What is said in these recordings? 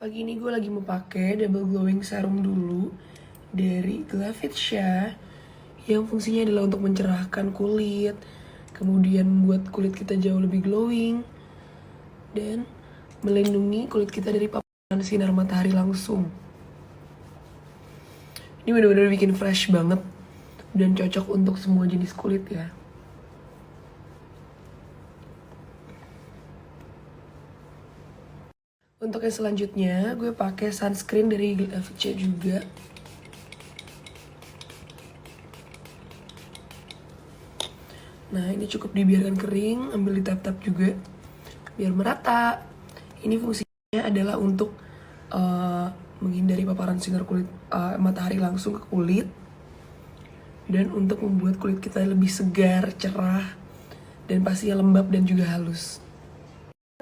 Pagi ini gue lagi mau pakai double glowing serum dulu dari Glavitia yang fungsinya adalah untuk mencerahkan kulit, kemudian buat kulit kita jauh lebih glowing dan melindungi kulit kita dari paparan sinar matahari langsung. Ini benar-benar bikin fresh banget dan cocok untuk semua jenis kulit ya. Untuk yang selanjutnya, gue pakai sunscreen dari Glavitia juga. Nah, ini cukup dibiarkan kering, ambil di tap-tap juga, biar merata. Ini fungsinya adalah untuk menghindari paparan sinar kulit matahari langsung ke kulit, dan untuk membuat kulit kita lebih segar, cerah, dan pastinya lembab dan juga halus.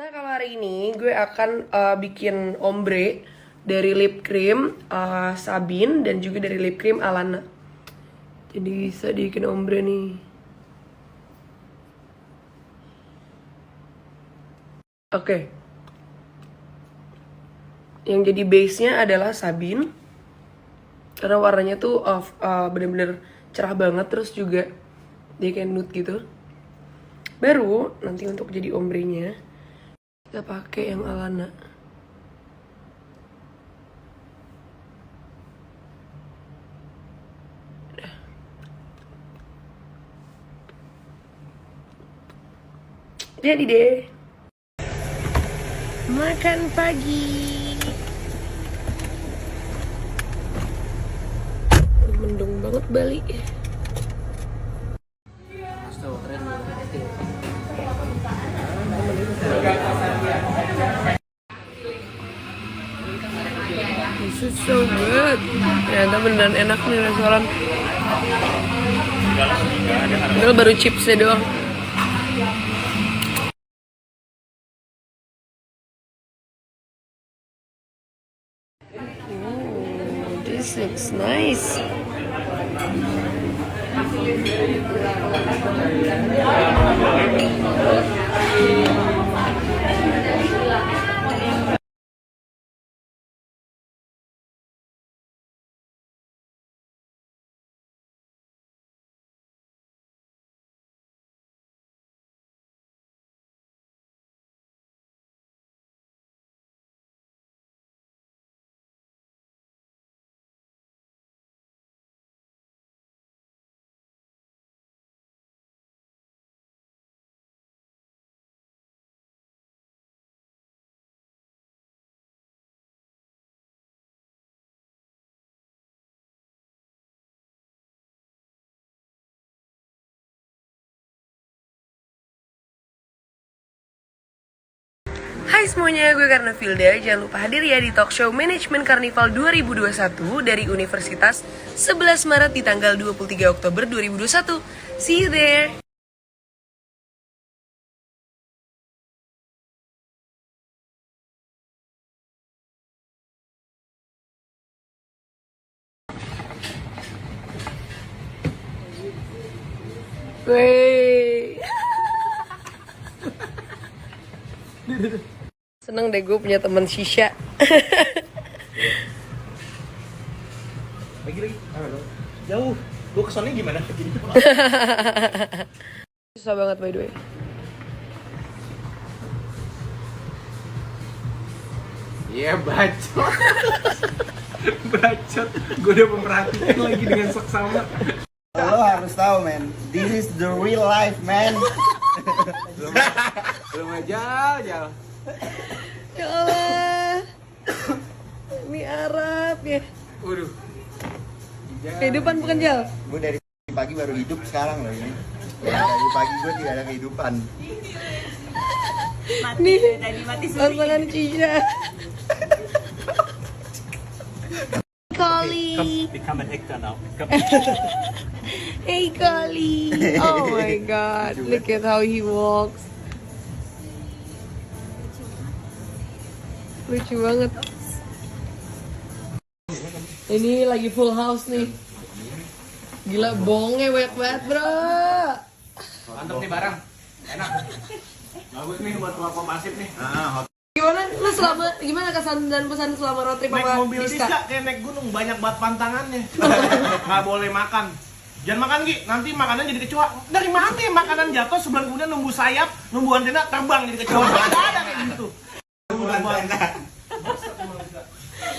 Nah, kalau hari ini gue akan bikin ombre dari lip cream Sabin dan juga dari lip cream Alana. Jadi bisa bikin ombre nih. Oke. Yang jadi base-nya adalah Sabin. Karena warnanya tuh bener-bener cerah banget, terus juga dia kayak nude gitu. Baru nanti untuk jadi ombre-nya kita pakai yang Alana. Jadi deh. Makan pagi. Mendung banget Bali. This is so good. Ternyata beneran enak nih restoran. Padahal baru chipsnya doang. This looks nice. Hai semuanya, gue Karna Filda. Jangan lupa hadir ya di talk show Manajemen Karnival 2021 dari Universitas 11 Maret di tanggal 23 Oktober 2021. See you there! Wey. Seneng deh gue punya teman shisha. Lagi. Jauh. Gue kesannya gimana? Susah banget by the way. Iya, bacot. Bacot. Gue udah memperhatikan lagi dengan seksama. Lo harus tahu, man. This is the real life, man. Belum aja, jauh. Ya Allah. Ini Arab ya. Waduh. Kehidupan bukan Jal. Gue dari pagi baru hidup sekarang loh ini. Dari pagi gue tidak ada kehidupan. Nih, pasangan Cisha. Kali. Become an actor now. Hey Kali. Oh my god. Look at how he walks. Lucu banget. Ini lagi full house nih. Gila bongnya banyak banget bro. Mantap nih barang. Enak. Bagus nih buat kelompok masif nih. Ah, Gimana kesan dan pesan selama road trip Naik sama mobil Rizka? Rizka kayak naik gunung, banyak banget pantangannya. Nggak boleh makan. Jangan makan Ki, nanti makanan jadi kecoa. Dari mana ya makanan jatuh sebulan kemudian nunggu sayap, nunggu antena terbang jadi kecoa. Ada kayak gitu.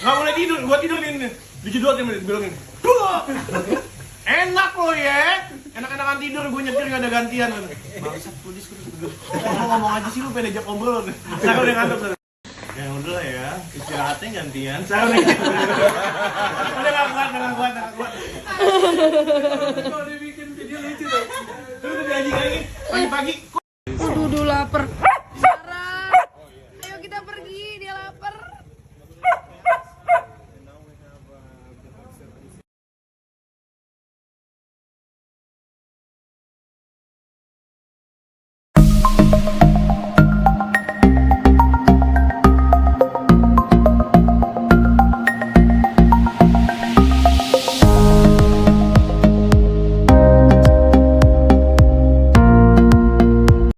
Nggak boleh tidur, gua tidur ini. Dijedotin, dibilangin. Enak lo ya, enak-enakan tidur, gue nyetir gak ada gantian. Bangsat, kudis. Ngomong aja sih lu pengen ajak ngobrol. Sekarang udah ngantuk. Ya udah lah ya, istirahatnya gantian. Sekarang udah gak kuat. Kalau dibikin video lucu tuh. Terus udah dianjing lagi, pagi-pagi